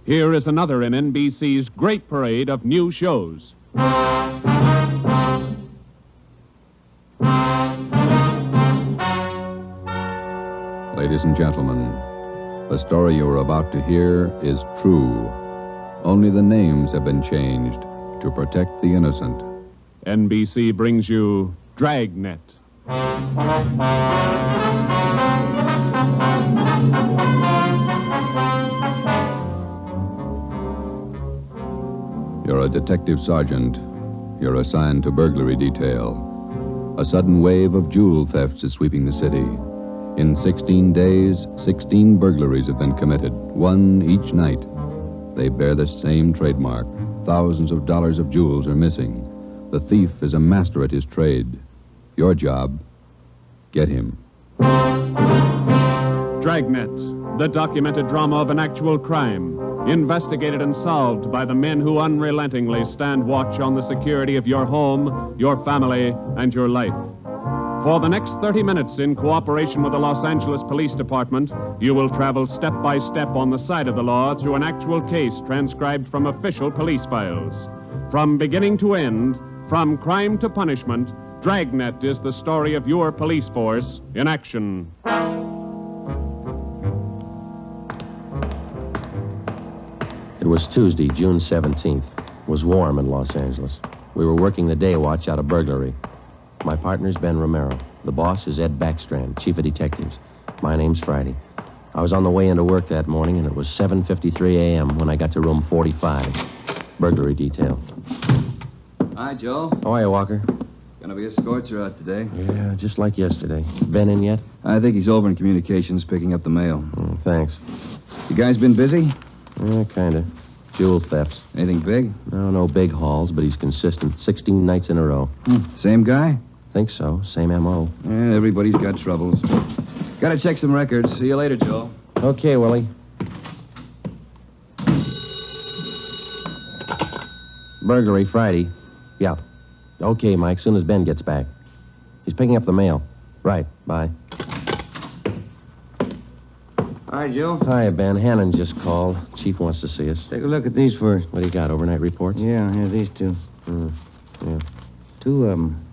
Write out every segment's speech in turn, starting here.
Here is another in NBC's great parade of new shows. Ladies and gentlemen, the story you are about to hear is true. Only the names have been changed to protect the innocent. NBC brings you Dragnet. You're a detective sergeant. You're assigned to burglary detail. A sudden wave of jewel thefts is sweeping the city. In 16 days, 16 burglaries have been committed, one each night. They bear the same trademark. Thousands of dollars of jewels are missing. The thief is a master at his trade. Your job, get him. Dragnet, the documented drama of an actual crime, investigated and solved by the men who unrelentingly stand watch on the security of your home, your family, and your life. For the next 30 minutes, in cooperation with the Los Angeles Police Department, you will travel step by step on the side of the law through an actual case transcribed from official police files. From beginning to end, from crime to punishment, Dragnet is the story of your police force in action. It was Tuesday, June 17th. It was warm in Los Angeles. We were working the day watch out of burglary. My partner's Ben Romero. The boss is Ed Backstrand, chief of detectives. My name's Friday. I was on the way into work that morning, and it was 7:53 a.m. when I got to room 45. Burglary detail. Hi, Joe. How are you, Walker? Gonna be a scorcher out today. Yeah, just like yesterday. Ben in yet? I think he's over in communications picking up the mail. Thanks. You guys been busy? Yeah, kinda. Jewel thefts. Anything big? No big hauls, but he's consistent. 16 nights in a row. Same guy? Think so. Same M.O. Yeah, everybody's got troubles. Gotta check some records. See you later, Joe. Okay, Willie. Burglary Friday. Yeah. Okay, Mike, soon as Ben gets back. He's picking up the mail. Right, bye. Hi, Joe. Hi, Ben. Hannon just called. Chief wants to see us. Take a look at these first. What do you got, overnight reports? Yeah, these two. Yeah. 2 of them.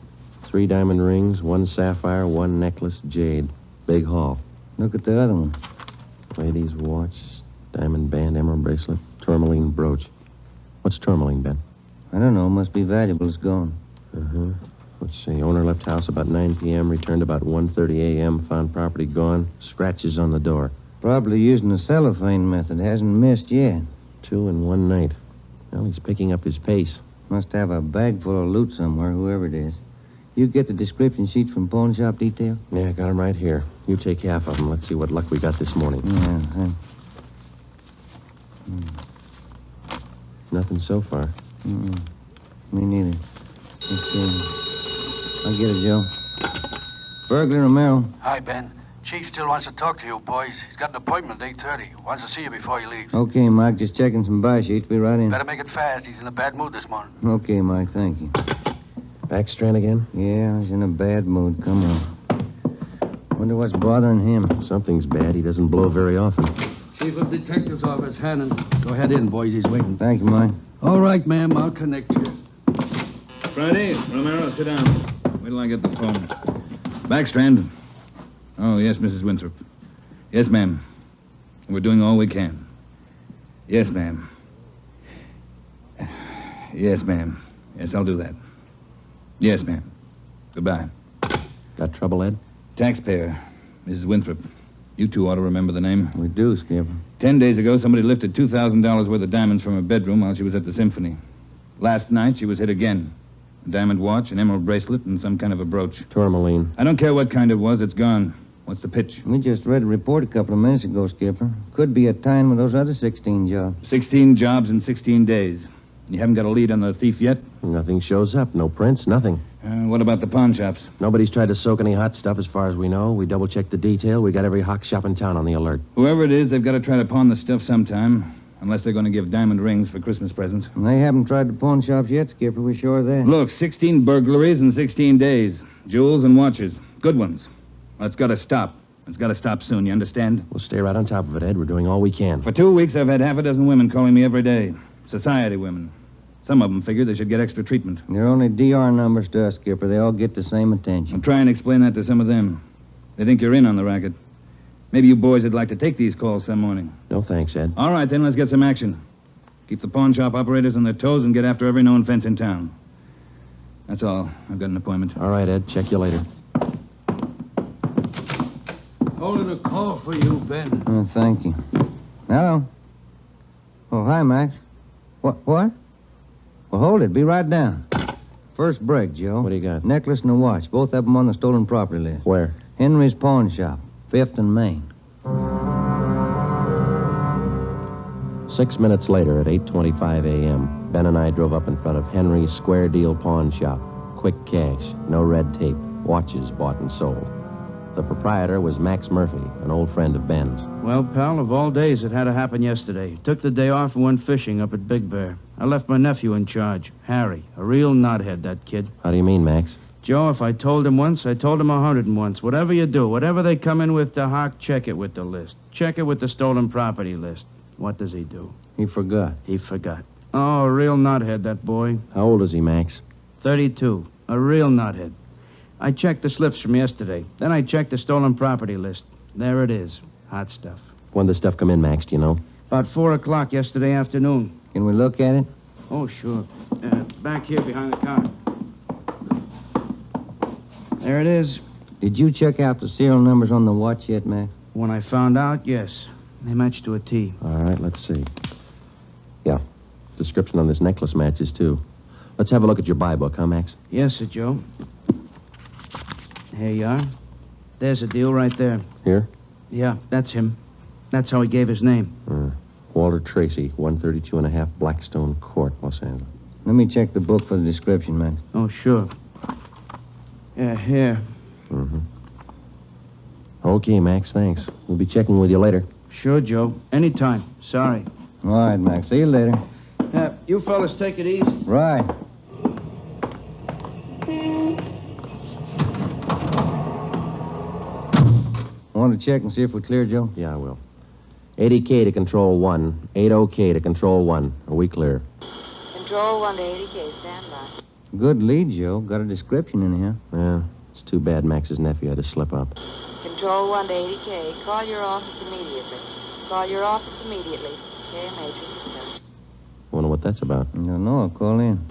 3 diamond rings, 1 sapphire, 1 necklace, jade. Big haul. Look at the other one. Lady's watch, diamond band, emerald bracelet, tourmaline brooch. What's tourmaline, Ben? I don't know. Must be valuable. It's gone. Let's see. Owner left house about 9 p.m., returned about 1:30 a.m., found property gone, scratches on the door. Probably using the cellophane method. Hasn't missed yet. 2 in 1 night. Well, he's picking up his pace. Must have a bag full of loot somewhere, whoever it is. You get the description sheets from pawn shop detail? Yeah, got him right here. You take half of them. Let's see what luck we got this morning. Yeah. Nothing so far. Me neither. Let's see. I'll get it, Joe. Burglar Romero. Hi, Ben. Chief still wants to talk to you, boys. He's got an appointment at 8:30. Wants to see you before he leaves. Okay, Mike. Just checking some buy sheets. Be right in. Better make it fast. He's in a bad mood this morning. Okay, Mike. Thank you. Backstrand again? Yeah, he's in a bad mood. Come on. Wonder what's bothering him. Something's bad. He doesn't blow very often. Chief of Detective's Office, Hannon. Go ahead in, boys. He's waiting. Thank you, Mike. All right, ma'am. I'll connect you. Friday, Romero, sit down. Wait till I get the phone. Backstrand. Oh, yes, Mrs. Winthrop. Yes, ma'am. We're doing all we can. Yes, ma'am. Yes, ma'am. Yes, I'll do that. Yes, ma'am. Goodbye. Got trouble, Ed? Taxpayer, Mrs. Winthrop. You two ought to remember the name. We do, Skipper. 10 days ago, somebody lifted $2,000 worth of diamonds from her bedroom while she was at the symphony. Last night, she was hit again. A diamond watch, an emerald bracelet, and some kind of a brooch. Tourmaline. I don't care what kind it was. It's gone. What's the pitch? We just read a report a couple of minutes ago, Skipper. Could be a tie-in with those other 16 jobs. 16 jobs in 16 days. You haven't got a lead on the thief yet? Nothing shows up. No prints, nothing. What about the pawn shops? Nobody's tried to soak any hot stuff as far as we know. We double-checked the detail. We got every hock shop in town on the alert. Whoever it is, they've got to try to pawn the stuff sometime. Unless they're going to give diamond rings for Christmas presents. And they haven't tried the pawn shops yet, Skipper. We're sure of that. Look, 16 burglaries in 16 days. Jewels and watches. Good ones. That's got to stop. It's got to stop soon, you understand? We'll stay right on top of it, Ed. We're doing all we can. For 2 weeks, I've had half a dozen women calling me every day. Society women. Some of them figure they should get extra treatment. They're only DR numbers to us, Skipper. They all get the same attention. I'll try and explain that to some of them. They think you're in on the racket. Maybe you boys would like to take these calls some morning. No thanks, Ed. All right, then, let's get some action. Keep the pawn shop operators on their toes and get after every known fence in town. That's all. I've got an appointment. All right, Ed. Check you later. Holding a call for you, Ben. Oh, thank you. Hello. Oh, hi, Max. What? Well, hold it. Be right down. First break, Joe. What do you got? Necklace and a watch. Both of them on the stolen property list. Where? Henry's pawn shop. 5th and Main. 6 minutes later, at 8:25 a.m., Ben and I drove up in front of Henry's Square Deal Pawn Shop. Quick cash, no red tape, watches bought and sold. The proprietor was Max Murphy, an old friend of Ben's. Well, pal, of all days, it had to happen yesterday. Took the day off and went fishing up at Big Bear. I left my nephew in charge, Harry. A real knothead, that kid. How do you mean, Max? Joe, if I told him once, I told him 101. Whatever you do, whatever they come in with to Hawk, check it with the list. Check it with the stolen property list. What does he do? He forgot. He forgot. Oh, a real knothead, that boy. How old is he, Max? 32. A real knothead. I checked the slips from yesterday. Then I checked the stolen property list. There it is. Hot stuff. When did the stuff come in, Max, do you know? About 4 o'clock yesterday afternoon. Can we look at it? Oh, sure. Back here behind the car. There it is. Did you check out the serial numbers on the watch yet, Max? When I found out, yes. They matched to a T. All right, let's see. Yeah. Description on this necklace matches, too. Let's have a look at your buy book, huh, Max? Yes, sir, Joe. Here you are. There's a deal right there. Here? Yeah, that's him. That's how he gave his name. Walter Tracy, 132 and a half Blackstone Court, Los Angeles. Let me check the book for the description, Max. Oh, sure. Yeah, here. Mm-hmm. Okay, Max, thanks. We'll be checking with you later. Sure, Joe. Anytime. Sorry. All right, Max. See you later. You fellas take it easy. Right. Want to check and see if we're clear, Joe? Yeah, I will. 80K to Control 1. 80K to Control 1. Are we clear? Control 1 to 80K, stand by. Good lead, Joe. Got a description in here. Yeah, it's too bad Max's nephew had to slip up. Control 1 to 80K, call your office immediately. Call your office immediately. KMA 367. Wonder what that's about. I don't know. I'll call in.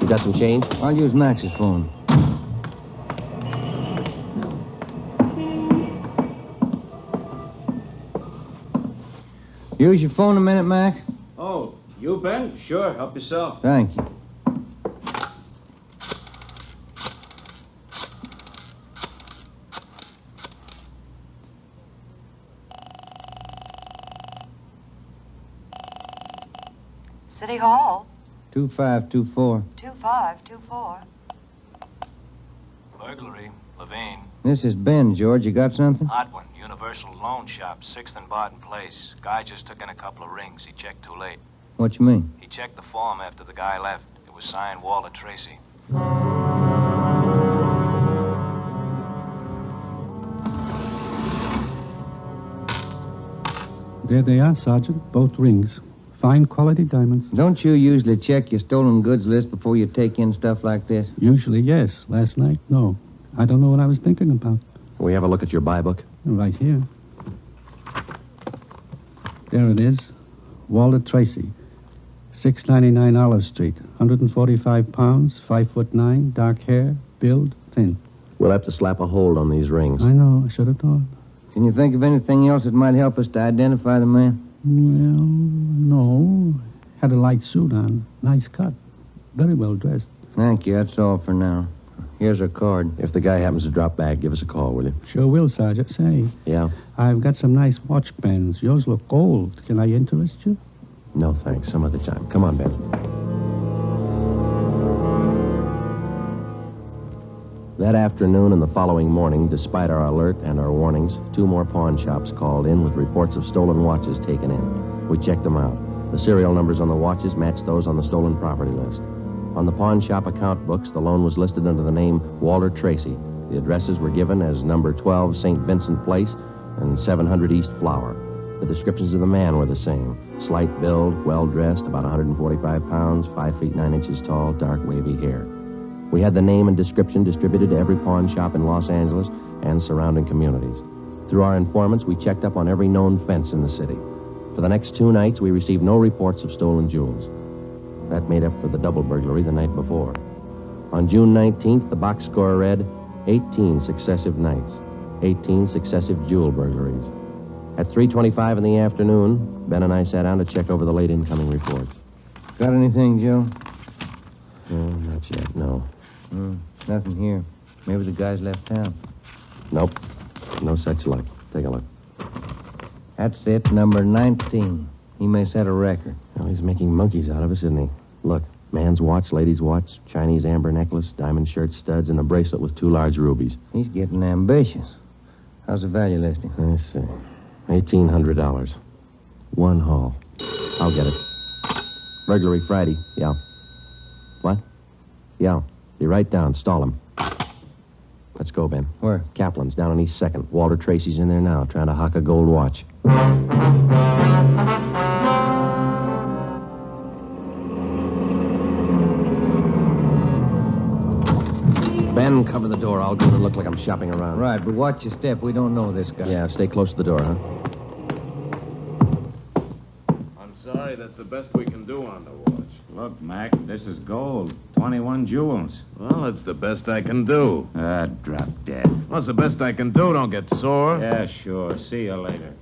You got some change? I'll use Max's phone. Use your phone a minute, Max? Oh, you, Ben? Sure. Help yourself. Thank you. City Hall, 2524. 2524. Burglary, Levine. This is Ben, George. You got something? Hot one. Universal Loan Shop, 6th and Barton Place. Guy just took in a couple of rings. He checked too late. What you mean? He checked the form after the guy left. It was signed Walter Tracy. There they are, Sergeant. Both rings. Fine quality diamonds. Don't you usually check your stolen goods list before you take in stuff like this? Usually, yes. Last night, no. I don't know what I was thinking about. Can we have a look at your buy book? Right here. There it is. Walter Tracy. 699 Olive Street. 145 pounds, 5'9", dark hair, build, thin. We'll have to slap a hold on these rings. I know. I should have thought. Can you think of anything else that might help us to identify the man? Well, no. Had a light suit on. Nice cut. Very well dressed. Thank you. That's all for now. Here's our card. If the guy happens to drop back, give us a call, will you? Sure will, Sergeant. Say, Yeah? I've got some nice watch bands. Yours look old. Can I interest you? No, thanks. Some other time. Come on, Ben. That afternoon and the following morning, despite our alert and our warnings, 2 more pawn shops called in with reports of stolen watches taken in. We checked them out. The serial numbers on the watches matched those on the stolen property list. On the pawn shop account books, the loan was listed under the name Walter Tracy, The addresses were given as number 12 St. Vincent Place and 700 East Flower. The descriptions of the man were the same. Slight build, well-dressed, about 145 pounds, 5 feet 9 inches tall, dark wavy hair. We had the name and description distributed to every pawn shop in Los Angeles and surrounding communities. Through our informants, we checked up on every known fence in the city. For the next 2 nights, we received no reports of stolen jewels. That made up for the double burglary the night before. On June 19th, the box score read 18 successive nights, 18 successive jewel burglaries. At 3:25 in the afternoon, Ben and I sat down to check over the late incoming reports. Got anything, Joe? Not yet, no. Nothing here. Maybe the guys left town. Nope. No such luck. Take a look. That's it, number 19. He may set a record. Well, he's making monkeys out of us, isn't he? Look, man's watch, lady's watch, Chinese amber necklace, diamond shirt studs, and a bracelet with 2 large rubies. He's getting ambitious. How's the value listing? Let's see. $1,800. One haul. I'll get it. Burglary Friday. Yeah. What? Yeah. Be right down. Stall him. Let's go, Ben. Where? Kaplan's down on East 2nd. Walter Tracy's in there now, trying to hock a gold watch. Ben, cover the door. I'll go and look like I'm shopping around. Right, but watch your step. We don't know this guy. Yeah, stay close to the door, huh? I'm sorry, that's the best we can do on the watch. Look, Mac, this is gold. 21 jewels. Well, it's the best I can do. Drop dead. Well, it's the best I can do. Don't get sore. Yeah, sure. See you later.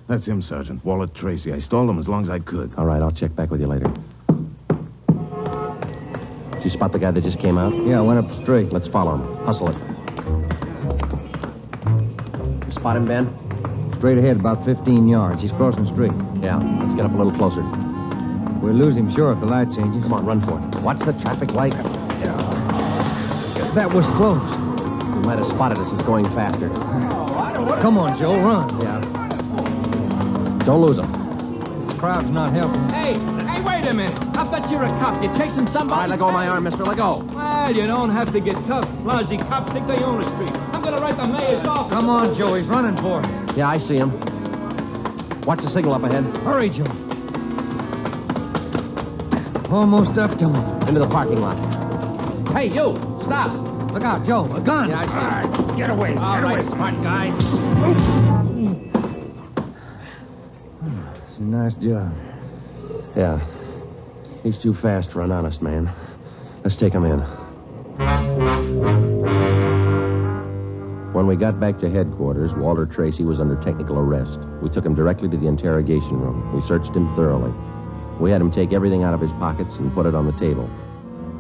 That's him, Sergeant. Walter Tracy. I stalled him as long as I could. All right, I'll check back with you later. Did you spot the guy that just came out? Yeah, I went up the street. Let's follow him. Hustle it. You spot him, Ben? Straight ahead, about 15 yards. He's crossing the street. Yeah, let's get up a little closer. We'll lose him, sure, if the light changes. Come on, run for it. Watch the traffic light. That was close. He might have spotted us. He's going faster. Come on, Joe, run. Yeah. Don't lose him. This crowd's not helping. Hey, wait a minute. I bet you're a cop. You're chasing somebody. All right, let go of my arm, mister. Let go. Well, you don't have to get tough. Lousy cops think they own the street. I'm going to write the mayor's office. Come on, Joe. He's running for it. Yeah, I see him. Watch the signal up ahead. Hurry, Joe. Almost up to him. Into the parking lot. Hey, you! Stop! Look out, Joe. A gun. Yeah, I see him. All right, get away. All right, smart guy. It's a nice job. Yeah. He's too fast for an honest man. Let's take him in. When we got back to headquarters, Walter Tracy was under technical arrest. We took him directly to the interrogation room. We searched him thoroughly. We had him take everything out of his pockets and put it on the table.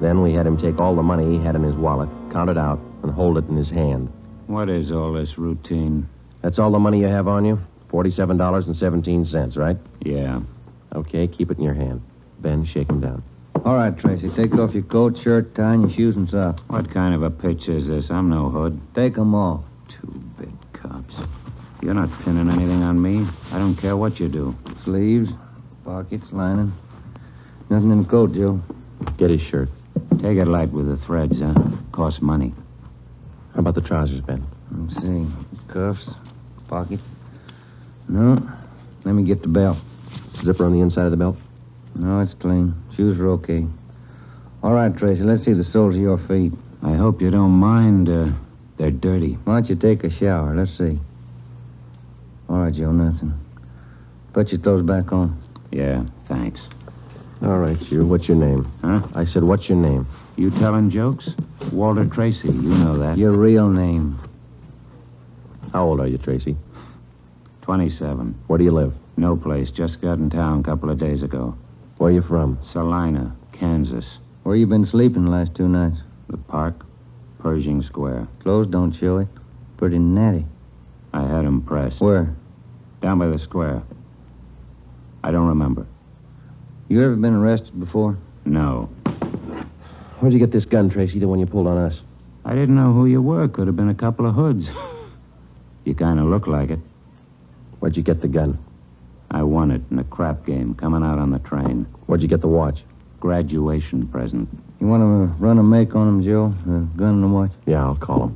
Then we had him take all the money he had in his wallet, count it out, and hold it in his hand. What is all this routine? That's all the money you have on you? $47.17, right? Yeah. Okay, keep it in your hand. Ben, shake him down. All right, Tracy. Take off your coat, shirt, tie, and your shoes and socks. What kind of a pitch is this? I'm no hood. Take them off. Two-bit cops. You're not pinning anything on me. I don't care what you do. Sleeves, pockets, lining. Nothing in the coat, Joe. Get his shirt. Take it light with the threads, huh? Costs money. How about the trousers, Ben? Let's see. Cuffs, pockets. No. Let me get the belt. Zipper on the inside of the belt? No, it's clean. Shoes are okay. All right, Tracy, let's see the soles of your feet. I hope you don't mind. They're dirty. Why don't you take a shower? Let's see. All right, Joe, nothing. Put your clothes back on. Yeah, thanks. All right, you. What's your name? Huh? I said, what's your name? You telling jokes? Walter Tracy, you know that. Your real name. How old are you, Tracy? 27. Where do you live? No place. Just got in town a couple of days ago. Where are you from? Salina, Kansas. Where you been sleeping the last 2 nights? The park, Pershing Square. Clothes don't show it. Pretty natty. I had 'em pressed. Where? Down by the square. I don't remember. You ever been arrested before? No. Where'd you get this gun, Tracy, the one you pulled on us? I didn't know who you were. Could have been a couple of hoods. You kind of look like it. Where'd you get the gun? I won it in a crap game coming out on the train. Where'd you get the watch? graduation present. You want to run a make on him, Joe? The gun and the watch? Yeah, I'll call him.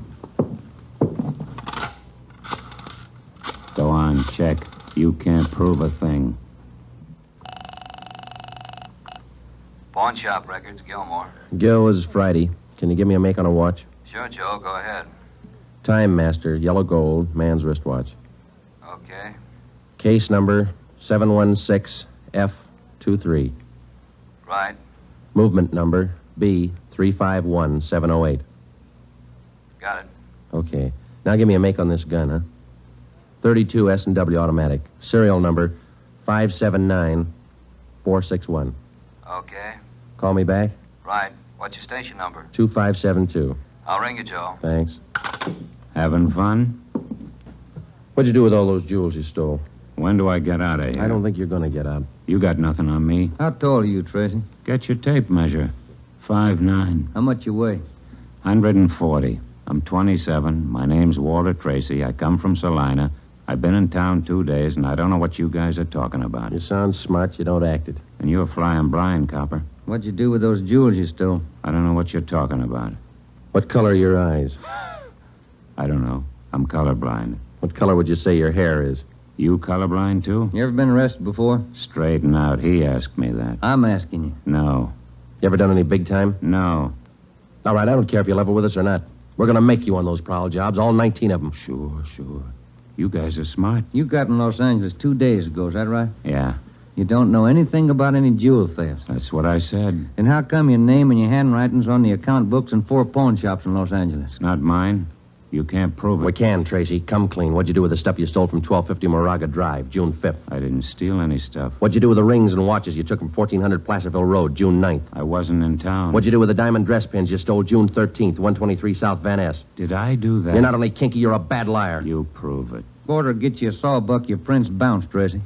Go on, check. You can't prove a thing. Pawn shop records, Gilmore. Gil, this is Friday. Can you give me a make on a watch? Sure, Joe, go ahead. Time Master, yellow gold, man's wristwatch. Okay. Case number 716F23. Right. Movement number B351708. Got it. Okay. Now give me a make on this gun, huh? 32 S&W automatic. Serial number 579461. Okay. Call me back? Right. What's your station number? 2572. I'll ring you, Joe. Thanks. Having fun? What'd you do with all those jewels you stole? When do I get out of here? I don't think you're going to get out. You got nothing on me. How tall are you, Tracy? Get your tape measure. 5'9". How much you weigh? 140. I'm 27. My name's Walter Tracy. I come from Salina. I've been in town 2 days, and I don't know what you guys are talking about. You sound smart. You don't act it. And you're flying blind, copper. What'd you do with those jewels you stole? I don't know what you're talking about. What color are your eyes? I don't know. I'm colorblind. What color would you say your hair is? You colorblind, too? You ever been arrested before? Straighten out. He asked me that. I'm asking you. No. You ever done any big time? No. All right, I don't care if you level with us or not. We're going to make you on those prowl jobs, all 19 of them. Sure. You guys are smart. You got in Los Angeles 2 days ago, is that right? Yeah, You don't know anything about any jewel thefts. that's what I said. Then how come your name and your handwriting's on the account books in 4 pawn shops in Los Angeles? It's not mine. You can't prove it. We can, Tracy. Come clean. What'd you do with the stuff you stole from 1250 Moraga Drive, June 5th? I didn't steal any stuff. What'd you do with the rings and watches you took from 1400 Placerville Road, June 9th? I wasn't in town. What'd you do with the diamond dress pins you stole June 13th, 123 South Van Ness? Did I do that? You're not only kinky, you're a bad liar. You prove it. Order get you a sawbuck, your prince bounced, Tracy.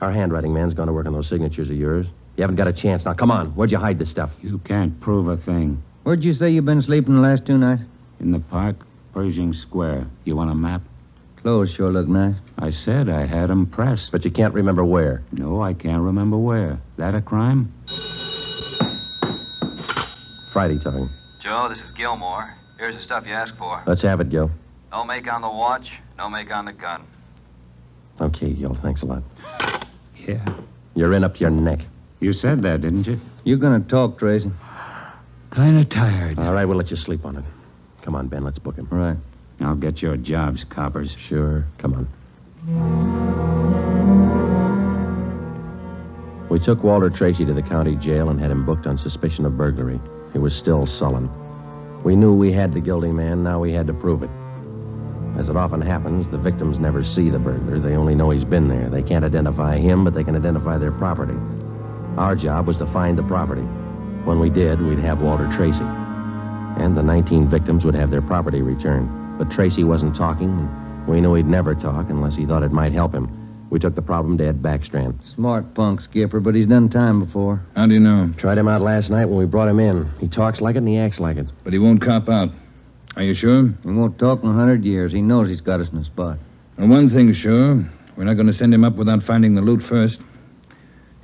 Our handwriting man's gone to work on those signatures of yours. You haven't got a chance. Now, come on. Where'd you hide this stuff? You can't prove a thing. Where'd you say you've been sleeping the last 2 nights? In the park, Pershing Square. You want a map? Clothes sure look nice. I said I had 'em pressed. But you can't remember where. No, I can't remember where. That a crime? Friday talking. Joe, this is Gilmore. Here's the stuff you asked for. Let's have it, Gil. No make on the watch, no make on the gun. Okay, Gil. Thanks a lot. Yeah. You're in up to your neck. You said that, didn't you? You're gonna talk, Tracy. Kind of tired. All right, we'll let you sleep on it. Come on, Ben. Let's book him. Right. I'll get your jobs, coppers. Sure. Come on. We took Walter Tracy to the county jail and had him booked on suspicion of burglary. He was still sullen. We knew we had the guilty man. Now we had to prove it. As it often happens, the victims never see the burglar. They only know he's been there. They can't identify him, but they can identify their property. Our job was to find the property. When we did, we'd have Walter Tracy. And the 19 victims would have their property returned. But Tracy wasn't talking, and we knew he'd never talk unless he thought it might help him. We took the problem to Ed Backstrand. Smart punk, Skipper, but he's done time before. How do you know? Tried him out last night when we brought him in. He talks like it and he acts like it. But he won't cop out. Are you sure? He won't talk in 100 years. He knows he's got us in a spot. Well, one thing's sure. We're not going to send him up without finding the loot first.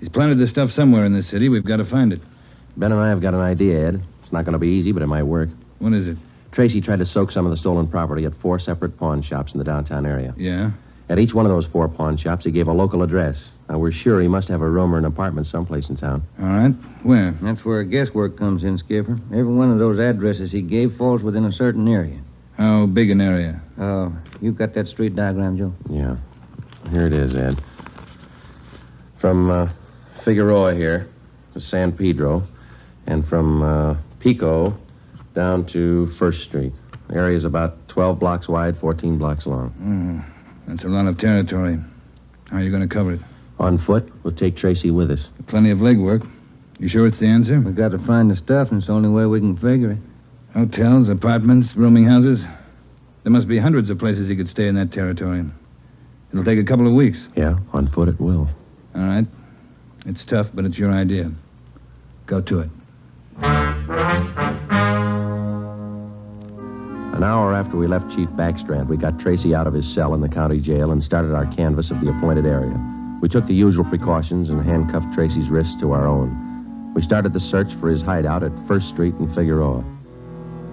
He's planted the stuff somewhere in this city. We've got to find it. Ben and I have got an idea, Ed. It's not going to be easy, but it might work. What is it? Tracy tried to soak some of the stolen property at 4 separate pawn shops in the downtown area. Yeah? At each one of those 4 pawn shops, he gave a local address. Now, we're sure he must have a room or an apartment someplace in town. All right. Where? That's where guesswork comes in, Skipper. Every one of those addresses he gave falls within a certain area. How big an area? Oh, you got that street diagram, Joe? Yeah. Here it is, Ed. From Figueroa here to San Pedro, and from Pico down to 1st Street. The area's about 12 blocks wide, 14 blocks long. That's a lot of territory. How are you going to cover it? On foot, we'll take Tracy with us. Plenty of legwork. You sure it's the answer? We got to find the stuff, and it's the only way we can figure it. Hotels, apartments, rooming houses. There must be hundreds of places he could stay in that territory. It'll take a couple of weeks. Yeah, on foot it will. All right. It's tough, but it's your idea. Go to it. An hour after we left Chief Backstrand, we got Tracy out of his cell in the county jail and started our canvass of the appointed area. We took the usual precautions and handcuffed Tracy's wrists to our own. We started the search for his hideout at 1st Street and Figueroa.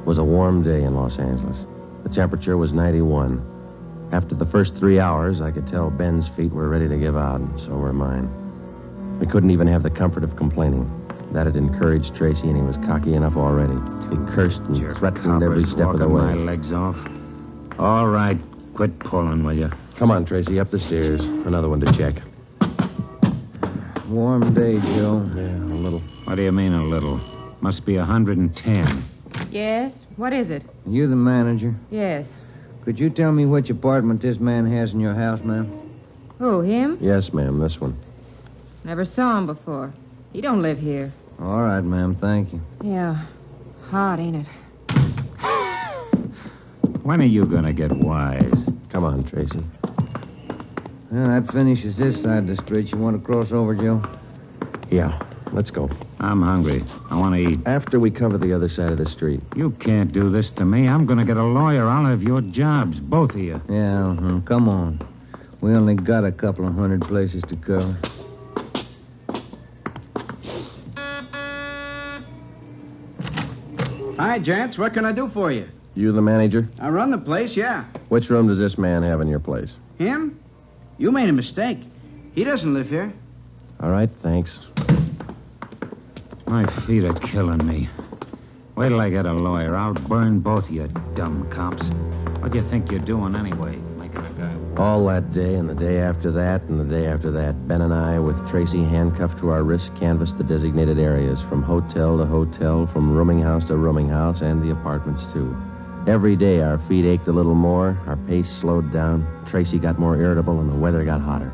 It was a warm day in Los Angeles. The temperature was 91. After the first 3 hours, I could tell Ben's feet were ready to give out, and so were mine. We couldn't even have the comfort of complaining. That had encouraged Tracy, and he was cocky enough already. He cursed and threatened every step of the way. My legs off. All right, quit pulling, will you? Come on, Tracy, up the stairs. Another one to check. Warm day, Joe. Yeah, a little. What do you mean, a little? Must be 110. Yes? What is it? You the manager? Yes. Could you tell me which apartment this man has in your house, ma'am? Who, him? Yes, ma'am, this one. Never saw him before. He don't live here. All right, ma'am, thank you. Yeah. Hot, ain't it? When are you going to get wise? Come on, Tracy. Well, that finishes this side of the street. You want to cross over, Joe? Yeah, let's go. I'm hungry. I want to eat. After we cover the other side of the street. You can't do this to me. I'm going to get a lawyer. I'll have your jobs, both of you. Yeah, come on. We only got a couple of hundred places to cover. Hi, gents. What can I do for you? You the manager? I run the place, yeah. Which room does this man have in your place? Him? You made a mistake. He doesn't live here. All right, thanks. My feet are killing me. Wait till I get a lawyer. I'll burn both of you dumb cops. What do you think you're doing anyway? Making a guy walk? All that day and the day after that and the day after that, Ben and I, with Tracy handcuffed to our wrists, canvassed the designated areas, from hotel to hotel, from rooming house to rooming house, and the apartments, too. Every day our feet ached a little more, our pace slowed down, Tracy got more irritable, and the weather got hotter.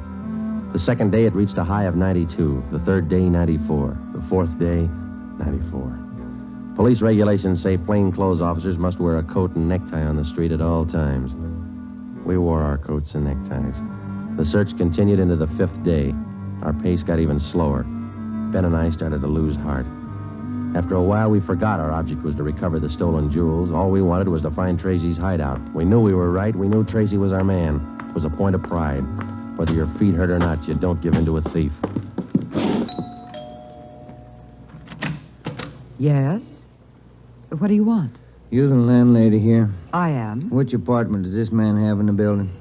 The second day, it reached a high of 92. The third day, 94. The fourth day, 94. Police regulations say plainclothes officers must wear a coat and necktie on the street at all times. We wore our coats and neckties. The search continued into the fifth day. Our pace got even slower. Ben and I started to lose heart. After a while, we forgot our object was to recover the stolen jewels. All we wanted was to find Tracy's hideout. We knew we were right. We knew Tracy was our man. It was a point of pride. Whether your feet hurt or not, you don't give in to a thief. Yes? What do you want? You the landlady here? I am. Which apartment does this man have in the building?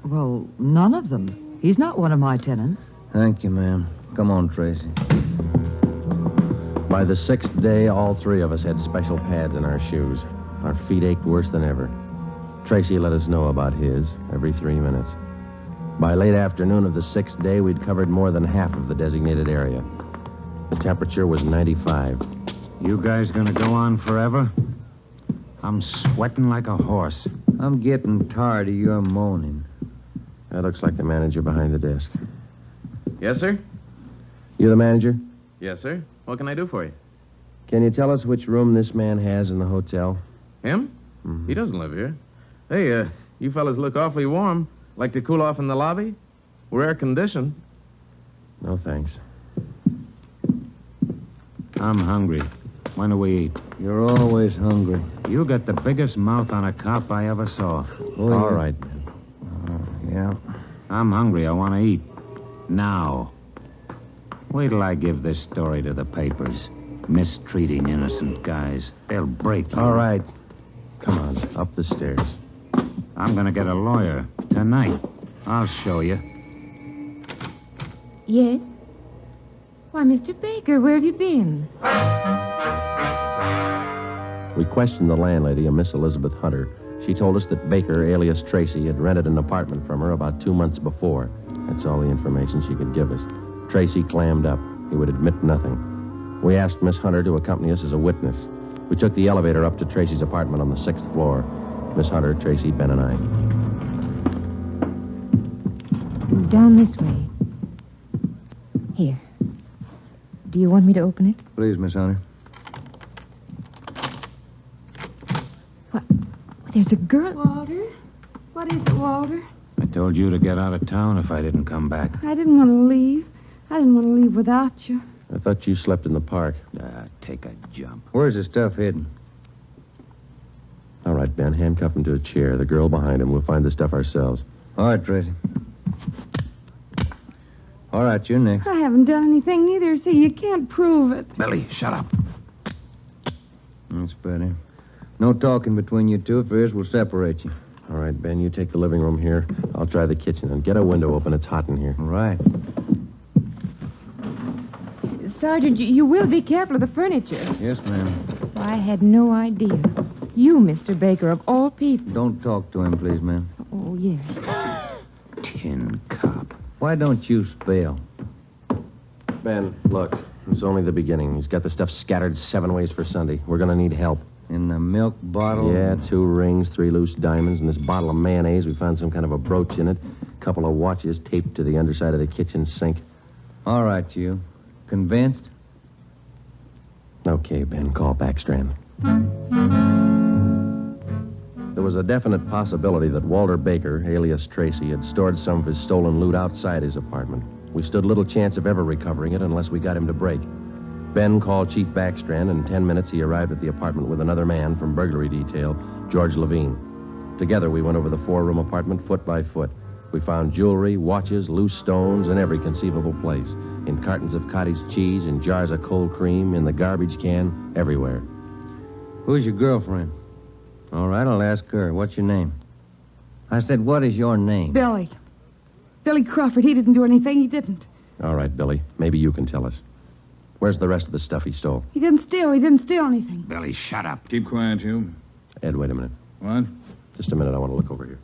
Well, none of them. He's not one of my tenants. Thank you, ma'am. Come on, Tracy. By the sixth day, all three of us had special pads in our shoes. Our feet ached worse than ever. Tracy let us know about his every 3 minutes. By late afternoon of the sixth day, we'd covered more than half of the designated area. The temperature was 95. You guys gonna go on forever? I'm sweating like a horse. I'm getting tired of your moaning. That looks like the manager behind the desk. Yes, sir? You the manager? Yes, sir. What can I do for you? Can you tell us which room this man has in the hotel? Him? Mm-hmm. He doesn't live here. Hey, you fellas look awfully warm. Like to cool off in the lobby? We're air-conditioned. No, thanks. I'm hungry. When do we eat? You're always hungry. You got the biggest mouth on a cop I ever saw. Oh, All right, man. Yeah. I'm hungry. I want to eat. Now. Wait till I give this story to the papers. Mistreating innocent guys. They'll break you. All right. Come on, up the stairs. I'm going to get a lawyer tonight. I'll show you. Yes? Why, Mr. Baker, where have you been? We questioned the landlady, a Miss Elizabeth Hunter. She told us that Baker, alias Tracy, had rented an apartment from her about 2 months before. That's all the information she could give us. Tracy clammed up. He would admit nothing. We asked Miss Hunter to accompany us as a witness. We took the elevator up to Tracy's apartment on the 6th floor. Miss Hunter, Tracy, Ben, and I. Down this way. Here. Do you want me to open it? Please, Miss Hunter. What? There's a girl. Walter? What is it, Walter? I told you to get out of town if I didn't come back. I didn't want to leave. I didn't want to leave without you. I thought you slept in the park. Take a jump. Where's the stuff hidden? All right, Ben, handcuff him to a chair. The girl behind him. We'll find the stuff ourselves. All right, Tracy. All right, you're next. I haven't done anything neither. See, you can't prove it. Billy, shut up. That's better. No talking between you two. If there is, we'll separate you. All right, Ben, you take the living room here. I'll try the kitchen. And get a window open. It's hot in here. All right. Sergeant, you will be careful of the furniture. Yes, ma'am. I had no idea. You, Mr. Baker, of all people. Don't talk to him, please, ma'am. Oh, yes. Tin cop. Why don't you spell? Ben, look. It's only the beginning. He's got the stuff scattered 7 ways for Sunday. We're going to need help. In the milk bottle? Yeah, 2 rings, 3 loose diamonds, and this bottle of mayonnaise. We found some kind of a brooch in it. A couple of watches taped to the underside of the kitchen sink. All right, you. Convinced? Okay, Ben, call Backstrand. There was a definite possibility that Walter Baker, alias Tracy, had stored some of his stolen loot outside his apartment. We stood little chance of ever recovering it unless we got him to break. Ben called Chief Backstrand, and in 10 minutes he arrived at the apartment with another man from burglary detail, George Levine. Together we went over the 4-room apartment foot by foot. We found jewelry, watches, loose stones in every conceivable place. In cartons of cottage cheese, in jars of cold cream, in the garbage can, everywhere. Who's your girlfriend? All right, I'll ask her. What's your name? I said, what is your name? Billy. Billy Crawford. He didn't do anything. He didn't. All right, Billy. Maybe you can tell us. Where's the rest of the stuff he stole? He didn't steal. He didn't steal anything. Billy, shut up. Keep quiet, you. Ed, wait a minute. What? Just a minute. I want to look over here.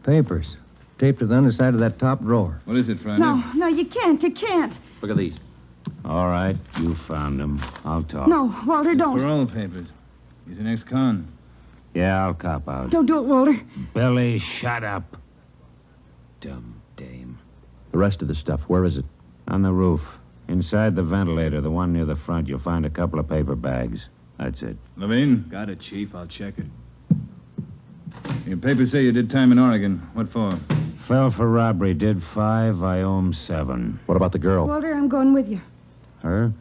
Papers. Taped to the underside of that top drawer. What is it, Friday? No, you can't. You can't. Look at these. All right, you found them. I'll talk. No, Walter, don't. Parole papers. He's an ex-con. Yeah, I'll cop out. Don't do it, Walter. Billy, shut up. Dumb dame. The rest of the stuff, where is it? On the roof. Inside the ventilator, the one near the front, you'll find a couple of paper bags. That's it. Levine? Got it, Chief. I'll check it. Your papers say you did time in Oregon. What for? Fell for robbery, did 5, I owe him 7. What about the girl? Walter, I'm going with you. Her?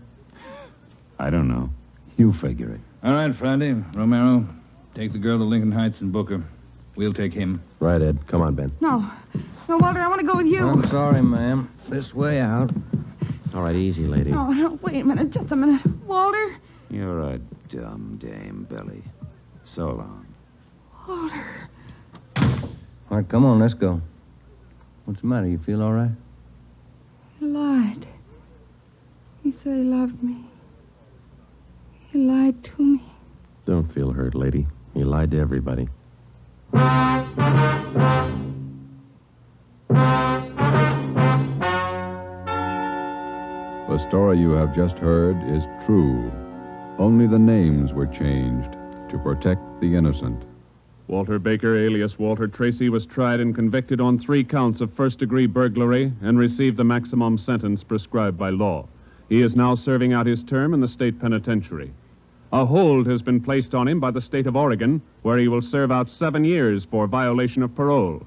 I don't know. You figure it. All right, Friday. Romero, take the girl to Lincoln Heights and book her. We'll take him. Right, Ed. Come on, Ben. No, Walter, I want to go with you. I'm sorry, ma'am. This way out. All right, easy, lady. No, wait a minute. Just a minute. Walter? You're a dumb dame, Billy. So long. Walter. All right, come on, let's go. What's the matter? You feel all right? He lied. He said he loved me. He lied to me. Don't feel hurt, lady. He lied to everybody. The story you have just heard is true. Only the names were changed to protect the innocent. Walter Baker, alias Walter Tracy, was tried and convicted on 3 counts of first-degree burglary and received the maximum sentence prescribed by law. He is now serving out his term in the state penitentiary. A hold has been placed on him by the state of Oregon, where he will serve out 7 years for violation of parole.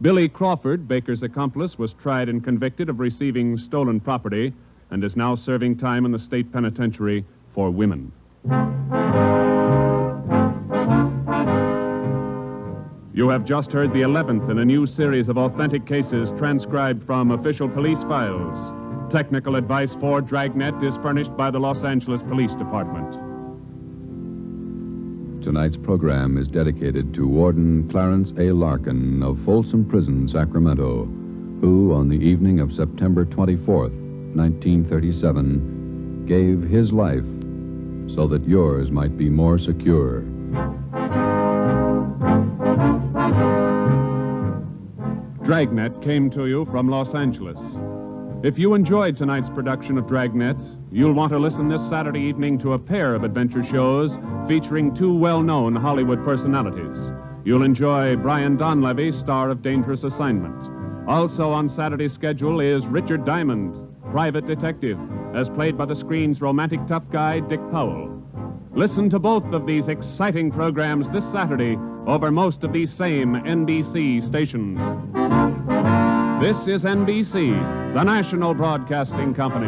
Billy Crawford, Baker's accomplice, was tried and convicted of receiving stolen property and is now serving time in the state penitentiary for women. You have just heard the 11th in a new series of authentic cases transcribed from official police files. Technical advice for Dragnet is furnished by the Los Angeles Police Department. Tonight's program is dedicated to Warden Clarence A. Larkin of Folsom Prison, Sacramento, who, on the evening of September 24th, 1937, gave his life so that yours might be more secure. Dragnet came to you from Los Angeles. If you enjoyed tonight's production of Dragnet, you'll want to listen this Saturday evening to a pair of adventure shows featuring 2 well-known Hollywood personalities. You'll enjoy Brian Donlevy, star of Dangerous Assignment. Also on Saturday's schedule is Richard Diamond, private detective, as played by the screen's romantic tough guy, Dick Powell. Listen to both of these exciting programs this Saturday over most of these same NBC stations. This is NBC, the national broadcasting company.